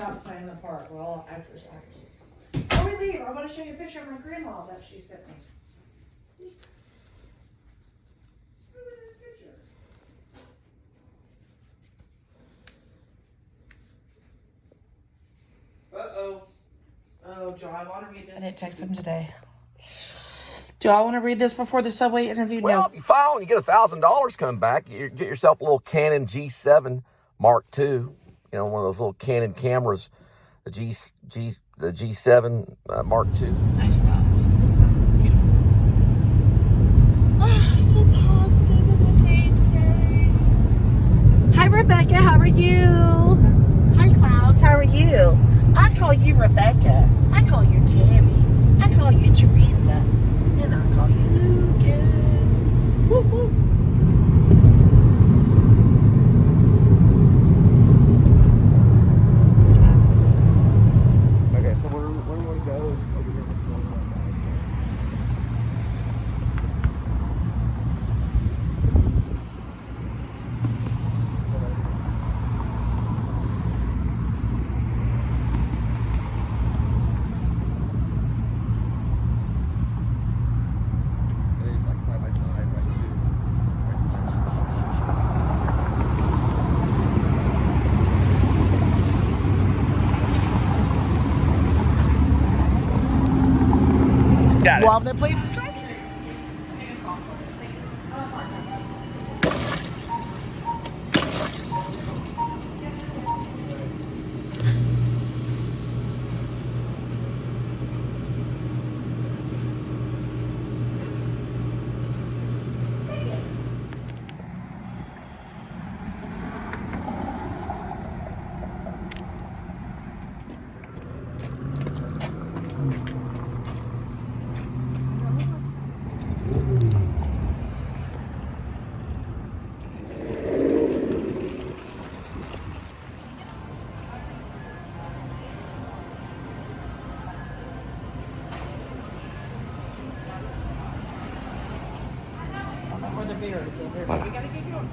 out playing the part. We're all actors, actresses. Before we leave, I want to show you a picture of my grandma that she sent me. Look at this picture. Uh-oh. Oh, do I want to read this? I didn't text him today. Do I want to read this before the Subway interview? Well, no. if you file and you get $1,000 come back, you get yourself a little Canon G7 Mark II. You know, one of those little Canon cameras, the G7 Mark II. Nice thoughts. Beautiful. Oh, so positive in the day today. Hi, Rebecca. How are you? Hi, Clouds. How are you? I call you Rebecca. I call you Tammy. I call you Teresa. And I call you Lucas. Woo woo. Okay, so where do we want to go? Over here. Got it. Well, that place is great. Where the beer is. We gotta get going.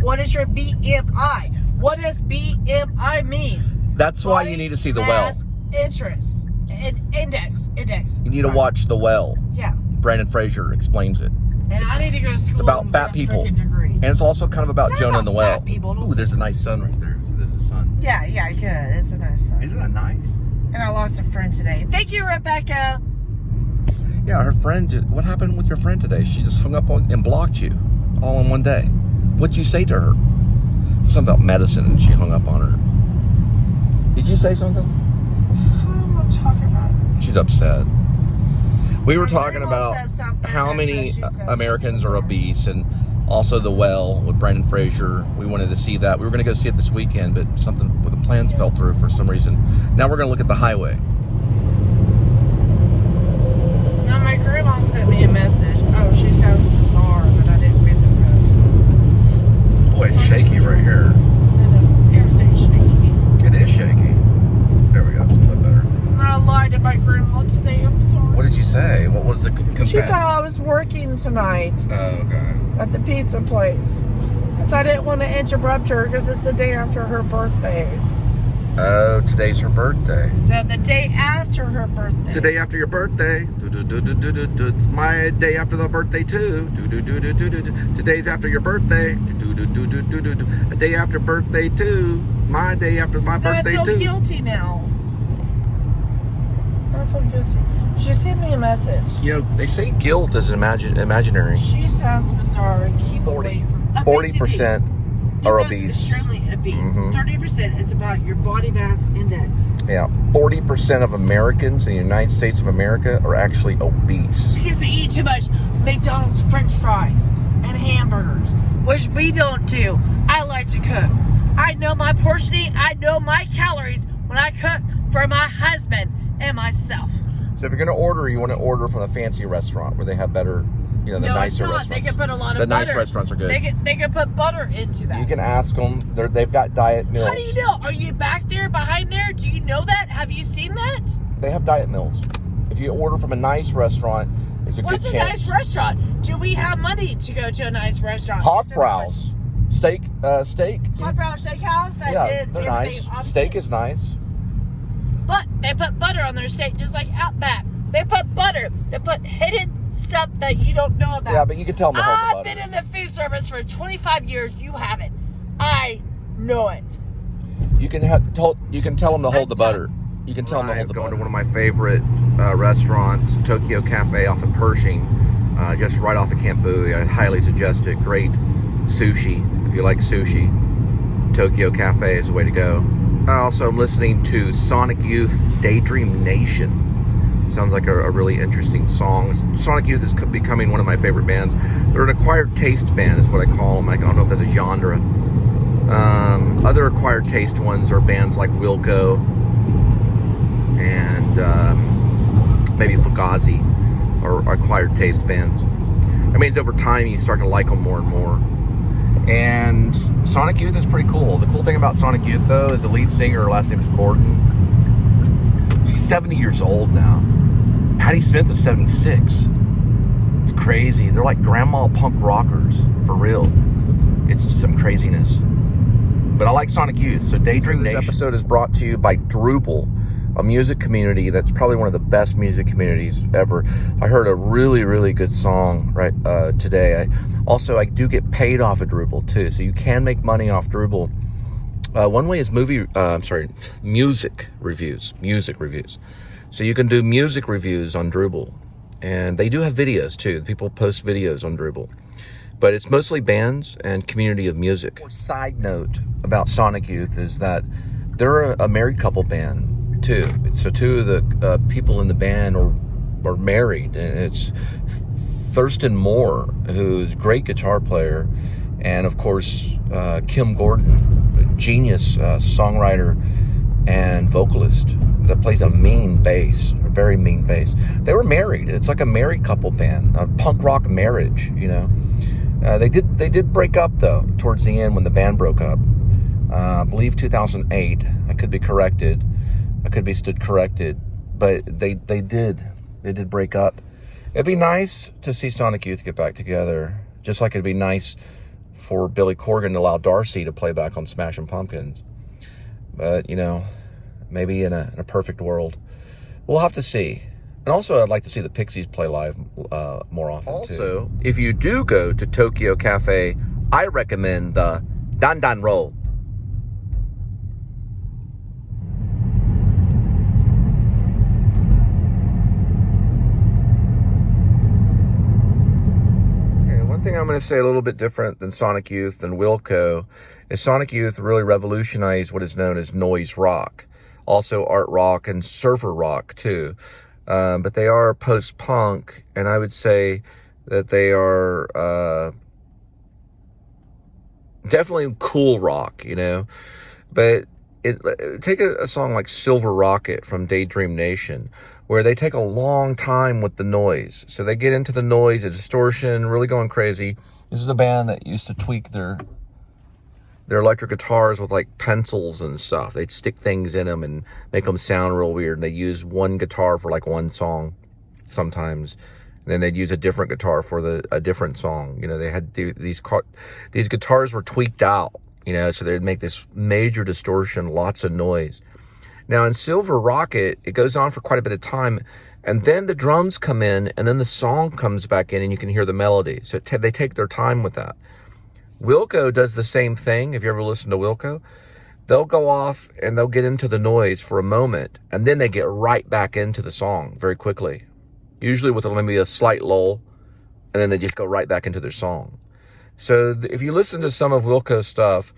What is your BMI? What does BMI mean? That's why you need to see The Well. Interest. Index. You need to watch The Well. Yeah. Brandon Fraser explains it. And I need to go to school. It's about fat people. And it's also kind of about Jonah and the Well. Ooh, there's a nice sun right there. See, there's a sun. Yeah, good. It's a nice sun. Isn't that nice? And I lost a friend today. Thank you, Rebecca. Yeah, her friend, what happened with your friend today? She just hung up on and blocked you all in one day. What'd you say to her? Something about medicine, and she hung up on her. Did you say something? I don't want to talk about it. She's upset. We were talking about how many Americans are obese, and also The Well with Brandon Fraser. We wanted to see that. We were going to go see it this weekend, but something with the plans fell through for some reason. Now we're going to look at the highway. Now my grandma sent me a message. Oh, she sounds bizarre, but I didn't read the post. Boy, it's shaky right here. Everything's shaky. It is shaky. There we go. It's a little better. I lied to my grandma today. I'm sorry. What did you say? What was the confess? She thought I was working tonight. Oh, okay. At the pizza place. So I didn't want to interrupt her because it's the day after her birthday. Oh, today's her birthday. No, the day after her birthday. The day after your birthday. It's my day after the birthday too. Today's after your birthday. A day after birthday too. My day after my birthday too. I feel guilty now. I feel guilty. She sent me a message. You know, they say guilt is imaginary. She sounds bizarre. Keep away from 40%. are obese. Extremely obese. 30% is about your body mass index. Yeah, 40% of Americans in the United States of America are actually obese. Because they eat too much McDonald's French fries and hamburgers, which we don't do. I like to cook. I know my portioning. I know my calories when I cook for my husband and myself. So if you're going to order, you want to order from a fancy restaurant where they have better, you know, the nicer restaurants. They can put a lot of butter. The nice restaurants are good. They can put butter into that. You can ask them. They've got diet meals. How do you know? Are you back there, behind there? Do you know that? Have you seen that? They have diet meals. If you order from a nice restaurant, there's a good chance. What's a nice restaurant? Do we have money to go to a nice restaurant? Hofbrau's. Steak. Hofbrau's Steakhouse? They're nice. Steak is nice. But they put butter on their steak, just like Outback. They put butter. They put hidden stuff that you don't know about. Yeah, but you can tell them to hold the butter. I've been in the food service for 25 years. You haven't. I know it. You can tell them to hold the butter. You can tell them to hold the butter. Going to one of my favorite restaurants, Tokyo Cafe off of Pershing, just right off of Camp Bowie. I highly suggest it. Great sushi. If you like sushi, Tokyo Cafe is the way to go. Also, I'm listening to Sonic Youth, Daydream Nation. Sounds like a really interesting song. Sonic Youth is becoming one of my favorite bands. They're an acquired taste band is what I call them. I don't know if that's a genre. Other acquired taste ones are bands like Wilco and maybe Fugazi are acquired taste bands. That means over time you start to like them more and more. And Sonic Youth is pretty cool. The cool thing about Sonic Youth, though, is the lead singer, her last name is Gordon. She's 70 years old now. Patti Smith is 76. It's crazy. They're like grandma punk rockers, for real. It's just some craziness. But I like Sonic Youth, so Daydream Nation. This episode is brought to you by Drooble, a music community that's probably one of the best music communities ever. I heard a really, really good song today. I do get paid off of Drooble too, so you can make money off Drooble. One way is music reviews. So you can do music reviews on Drooble, and they do have videos too. People post videos on Drooble, but it's mostly bands and community of music. Side note about Sonic Youth is that they're a married couple band too. So two of the people in the band are married, and it's Thurston Moore, who's a great guitar player, and of course Kim Gordon, a genius songwriter and vocalist that plays a mean bass, a very mean bass. They were married. It's like a married couple band, a punk rock marriage, you know. They did break up though towards the end when the band broke up. I believe 2008. I could be corrected. I could be stood corrected, but they did break up. It'd be nice to see Sonic Youth get back together, just like it'd be nice for Billy Corgan to allow Darcy to play back on Smashing Pumpkins. But, you know, maybe in a perfect world. We'll have to see. And also, I'd like to see the Pixies play live more often, too. Also, if you do go to Tokyo Cafe, I recommend the Dan Dan roll. One thing I'm going to say a little bit different than Sonic Youth and Wilco is Sonic Youth really revolutionized what is known as noise rock. Also art rock and surfer rock too. But they are post-punk, and I would say that they are definitely cool rock, you know. But take a song like Silver Rocket from Daydream Nation, where they take a long time with the noise. So they get into the noise, the distortion, really going crazy. This is a band that used to tweak their electric guitars with like pencils and stuff. They'd stick things in them and make them sound real weird. And they use one guitar for like one song sometimes. And then they'd use a different guitar for a different song. You know, they had these guitars were tweaked out, you know, so they'd make this major distortion, lots of noise. Now, in Silver Rocket, it goes on for quite a bit of time, and then the drums come in, and then the song comes back in, and you can hear the melody. So they take their time with that. Wilco does the same thing. If you ever listen to Wilco, they'll go off, and they'll get into the noise for a moment, and then they get right back into the song very quickly, usually with maybe a slight lull, and then they just go right back into their song. So if you listen to some of Wilco's stuff,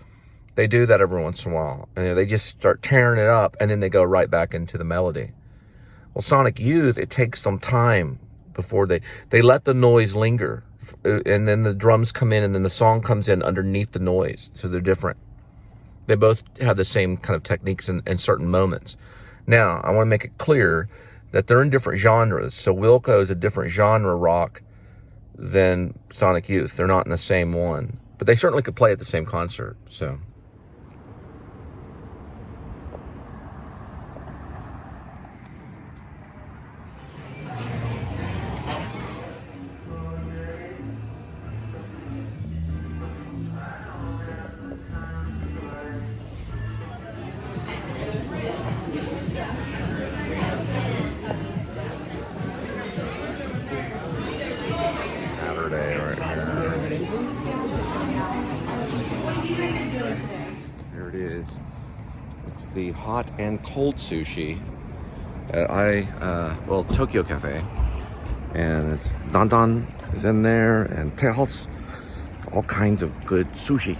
they do that every once in a while. And they just start tearing it up, and then they go right back into the melody. Well, Sonic Youth, it takes some time before they let the noise linger. And then the drums come in, and then the song comes in underneath the noise. So they're different. They both have the same kind of techniques in certain moments. Now, I want to make it clear that they're in different genres. So Wilco is a different genre rock than Sonic Youth. They're not in the same one. But they certainly could play at the same concert. So... There it is. It's the hot and cold sushi at Tokyo Cafe. And it's Dan is in there, and Teho's, all kinds of good sushi.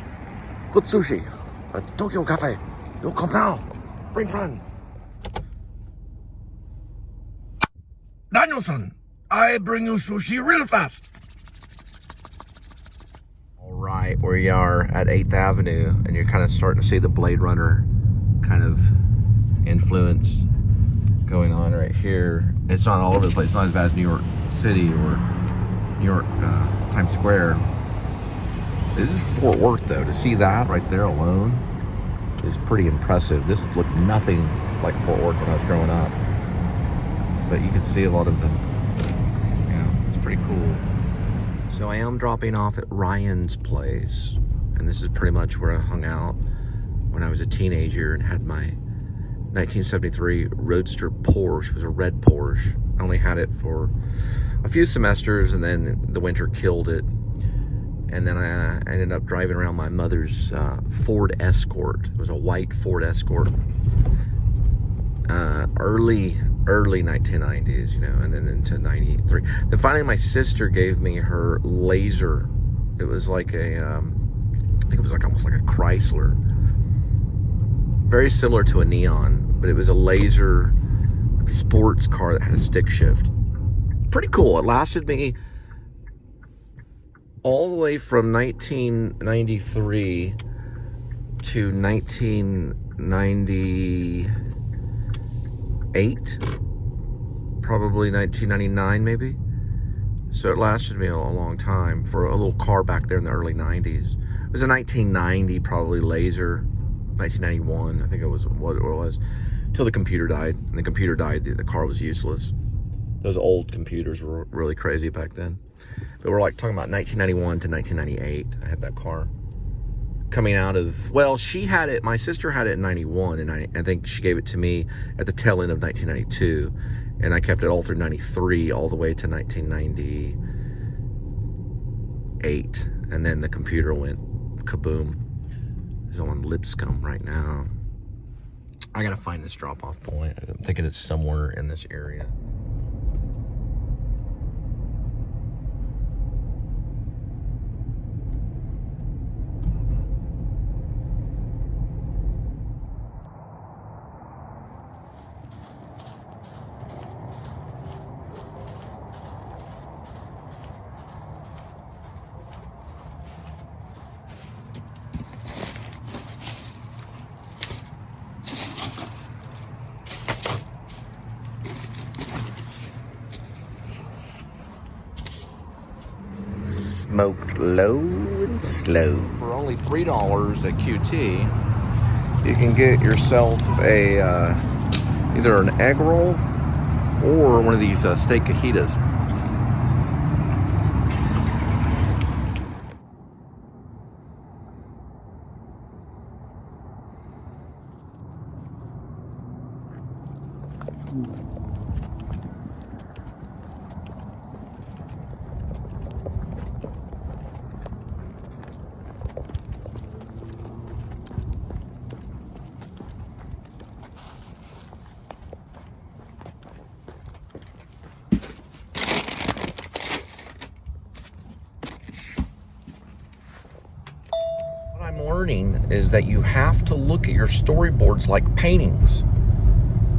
Good sushi at Tokyo Cafe. You'll come now. Bring friend. Daniel-san, I bring you sushi real fast. Right, we are at 8th Avenue, and you're kind of starting to see the Blade Runner kind of influence going on right here. It's not all over the place. It's not as bad as New York City or New York Times Square. This is Fort Worth, though. To see that right there alone is pretty impressive. This looked nothing like Fort Worth when I was growing up, but you can see a lot of the, it's pretty cool. So I am dropping off at Ryan's place, and this is pretty much where I hung out when I was a teenager and had my 1973 Roadster Porsche. It was a red Porsche. I only had it for a few semesters, and then the winter killed it. And then I ended up driving around my mother's Ford Escort. It was a white Ford Escort. Early 1990s, and then into 93. Then finally my sister gave me her Laser. It was like I think it was like almost like a Chrysler. Very similar to a Neon, but it was a Laser sports car that had a stick shift. Pretty cool. It lasted me all the way from 1993 to 1998, probably 1999 maybe. So it lasted me a long time for a little car back there in the early 90s. It was a 1990 probably Laser, 1991 I think it was what it was, till the computer died. And the computer died, the car was useless. Those old computers were really crazy back then. But we're like talking about 1991 to 1998. I had that car. Coming out of, well, she had it, my sister had it in 91, and I think she gave it to me at the tail end of 1992, and I kept it all through 93, all the way to 1998, and then the computer went kaboom. It's on Lipscomb right now. I gotta find this drop-off point. I'm thinking it's somewhere in this area. Smoked low and slow. For only $3 at QT, you can get yourself a either an egg roll or one of these steak cajitas. is that you have to look at your storyboards like paintings.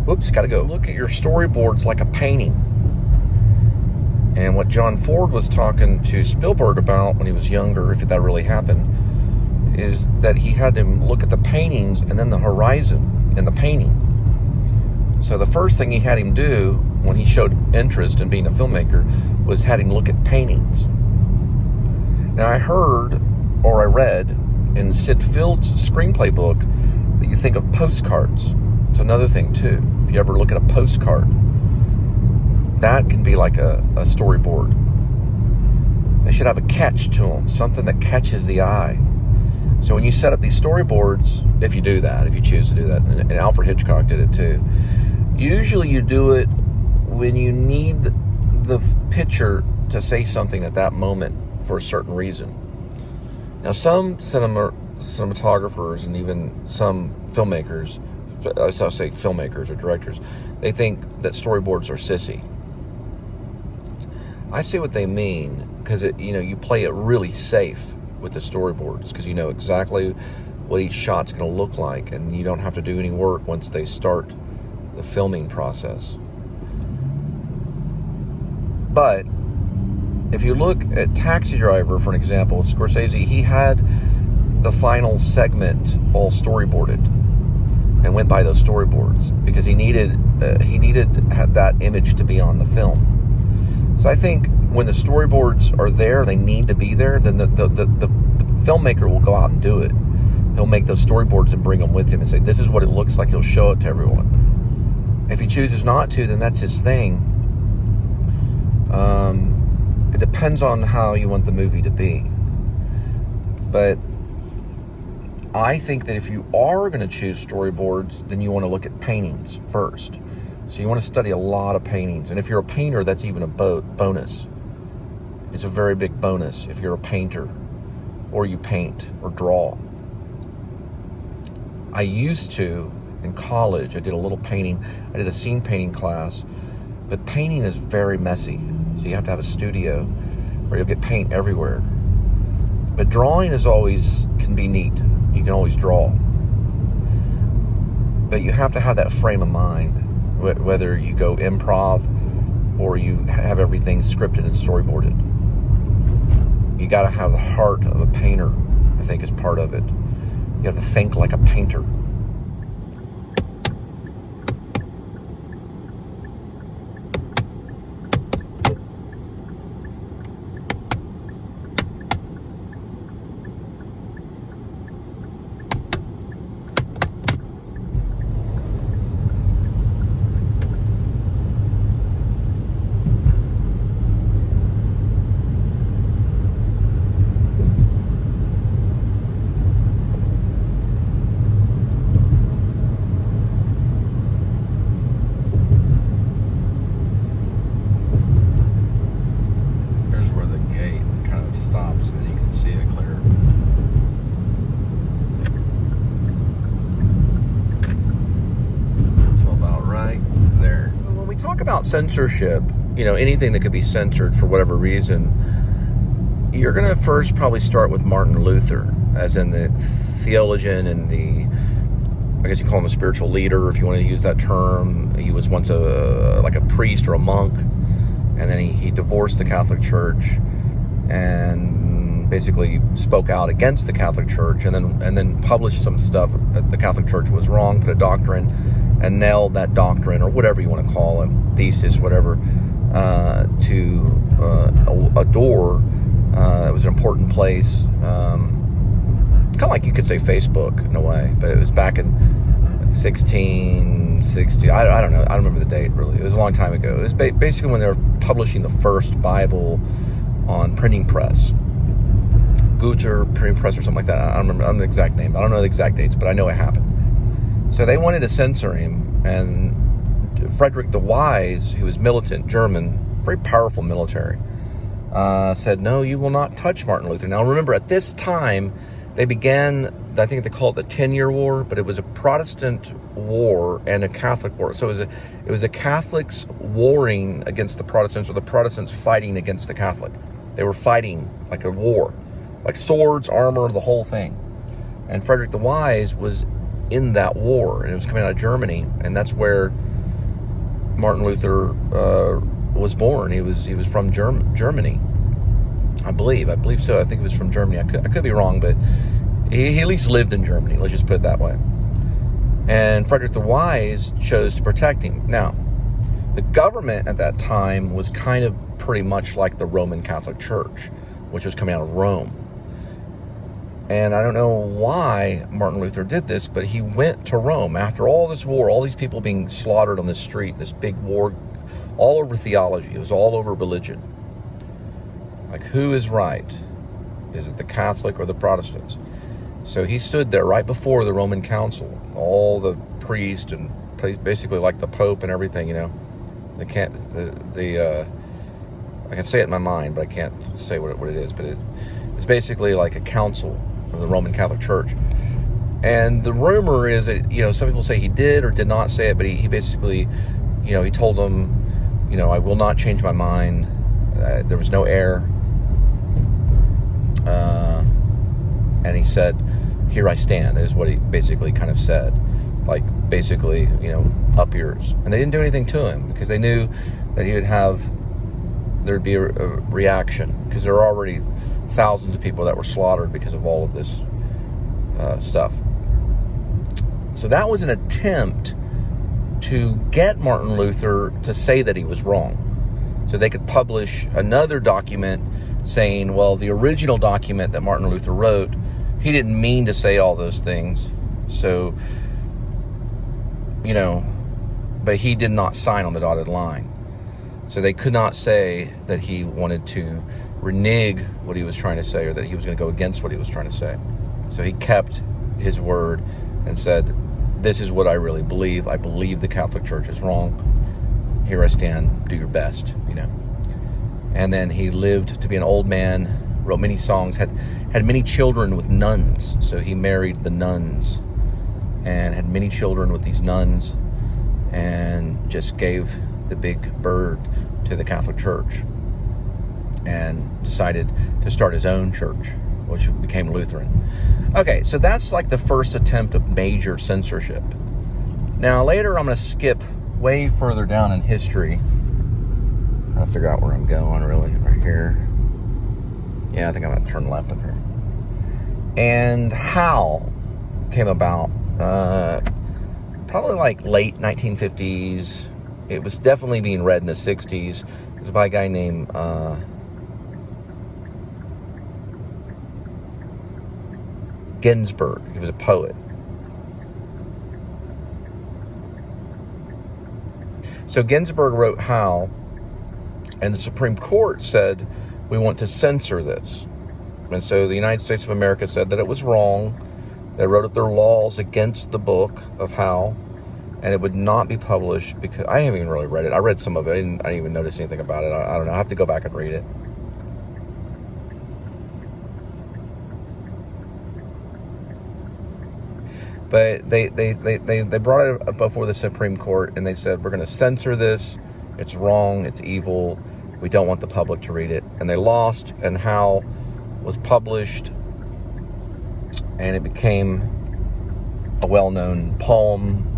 Whoops, gotta go. Look at your storyboards like a painting. And what John Ford was talking to Spielberg about when he was younger, if that really happened, is that he had him look at the paintings and then the horizon in the painting. So the first thing he had him do when he showed interest in being a filmmaker was had him look at paintings. Now I heard, or I read, in Sid Field's screenplay book that you think of postcards. It's another thing too. If you ever look at a postcard, that can be like a storyboard. They should have a catch to them, something that catches the eye. So when you set up these storyboards, if you do that, if you choose to do that, and Alfred Hitchcock did it too, usually you do it when you need the picture to say something at that moment for a certain reason. Now some cinematographers and even some filmmakers, I'll say filmmakers or directors, they think that storyboards are sissy. I see what they mean, because you play it really safe with the storyboards, because you know exactly what each shot's going to look like, and you don't have to do any work once they start the filming process. But if you look at Taxi Driver, for an example, Scorsese, he had the final segment all storyboarded and went by those storyboards because he needed that image to be on the film. So I think when the storyboards are there, they need to be there, then the filmmaker will go out and do it. He'll make those storyboards and bring them with him and say, this is what it looks like. He'll show it to everyone. If he chooses not to, then that's his thing. It depends on how you want the movie to be. But I think that if you are going to choose storyboards, then you want to look at paintings first. So you want to study a lot of paintings. And if you're a painter, that's even a bonus. It's a very big bonus if you're a painter or you paint or draw. I used to, in college, I did a little painting. I did a scene painting class. But painting is very messy. So you have to have a studio or you'll get paint everywhere. But drawing can be neat. You can always draw. But you have to have that frame of mind, whether you go improv or you have everything scripted and storyboarded. You got to have the heart of a painter, I think, is part of it. You have to think like a painter. About censorship, anything that could be censored for whatever reason, you're going to first probably start with Martin Luther, as in the theologian and I guess you call him a spiritual leader, if you want to use that term. He was once like a priest or a monk, and then he divorced the Catholic Church and basically spoke out against the Catholic Church, and then published some stuff that the Catholic Church was wrong, put a doctrine and nailed that doctrine, or whatever you want to call it, thesis, whatever, to a door. It was an important place. Kind of like you could say Facebook in a way, but it was back in 1660. I don't know. I don't remember the date really. It was a long time ago. It was basically when they were publishing the first Bible on printing press. Guter printing press or something like that. I don't remember the exact name. I don't know the exact dates, but I know it happened. So they wanted to censor him, and Frederick the Wise, who was militant, German, very powerful military, said, no, you will not touch Martin Luther. Now remember, at this time, they began, I think they call it the 10-Year War, but it was a Protestant war and a Catholic war. So it was the Catholics warring against the Protestants, or the Protestants fighting against the Catholic. They were fighting like a war, like swords, armor, the whole thing. And Frederick the Wise was in that war, and it was coming out of Germany, and that's where Martin Luther was born. He was from Germany, I believe so. I think it was from Germany. I could be wrong, but he at least lived in Germany. Let's just put it that way. And Frederick the Wise chose to protect him. Now, the government at that time was kind of pretty much like the Roman Catholic Church, which was coming out of Rome. And I don't know why Martin Luther did this, but he went to Rome after all this war, all these people being slaughtered on the street, this big war, all over theology. It was all over religion. Like, who is right? Is it the Catholic or the Protestants? So he stood there right before the Roman Council, all the priests and basically like the Pope and everything, you know. They can't, I can say it in my mind, but I can't say what it is, but it's basically like a council of the Roman Catholic Church. And the rumor is that, you know, some people say he did or did not say it, but he basically, you know, he told them, you know, I will not change my mind. There was no error. And he said, here I stand, is what he basically kind of said. Like, basically, you know, up yours. And they didn't do anything to him because they knew that there'd be a reaction, because there are already thousands of people that were slaughtered because of all of this stuff. So that was an attempt to get Martin Luther to say that he was wrong, so they could publish another document saying, well, the original document that Martin Luther wrote, he didn't mean to say all those things, so, you know, but he did not sign on the dotted line. So they could not say that he wanted to renege what he was trying to say, or that he was going to go against what he was trying to say. So he kept his word and said, this is what I really believe. I believe the Catholic Church is wrong. Here I stand. Do your best, you know. And then he lived to be an old man, wrote many songs, had many children with nuns. So he married the nuns and had many children with these nuns, and just gave the big bird to the Catholic Church, and decided to start his own church, which became Lutheran. Okay, so that's like the first attempt of major censorship. Now later I'm going to skip way further down in history. I'll figure out where I'm going, really. Right here. Yeah, I think I'm going to turn left up here. And how came about, probably like late 1950s. It was definitely being read in the 60s. It was by a guy named Ginsberg. He was a poet. So Ginsberg wrote How, and the Supreme Court said, we want to censor this. And so the United States of America said that it was wrong. They wrote up their laws against the book of How, and it would not be published, because I haven't even really read it. I read some of it. I didn't even notice anything about it. I don't know. I have to go back and read it. But they brought it up before the Supreme Court, and they said, we're going to censor this. It's wrong. It's evil. We don't want the public to read it. And they lost, and How was published, and it became a well-known poem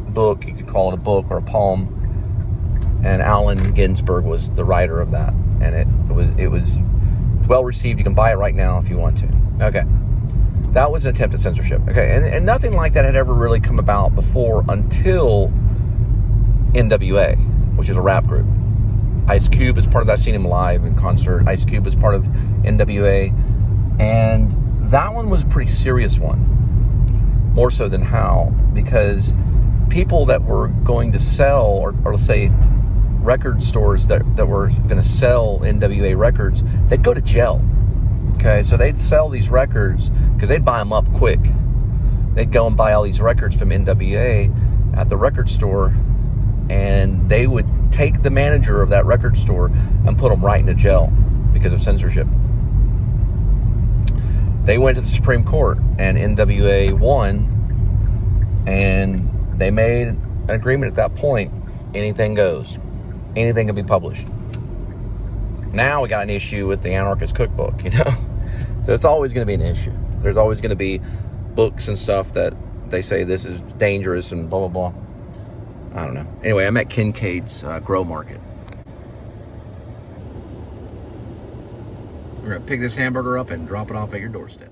book. You could call it a book or a poem. And Allen Ginsberg was the writer of that, and it's well received. You can buy it right now if you want to. Okay, that was an attempt at censorship. Okay, and nothing like that had ever really come about before until NWA, which is a rap group. Ice Cube is part of that. I've seen him live in concert. Ice Cube is part of NWA, and that one was a pretty serious one, more so than How, because people that were going to sell, or let's say record stores that were going to sell NWA records, they'd go to jail. Okay, so they'd sell these records because they'd buy them up quick. They'd go and buy all these records from NWA at the record store, and they would take the manager of that record store and put them right into jail because of censorship. They went to the Supreme Court, and NWA won, and they made an agreement at that point. Anything goes. Anything can be published. Now we got an issue with the Anarchist Cookbook, you know? So it's always going to be an issue. There's always going to be books and stuff that they say this is dangerous and blah, blah, blah. I don't know. Anyway, I'm at Kincaid's Grow Market. We're going to pick this hamburger up and drop it off at your doorstep.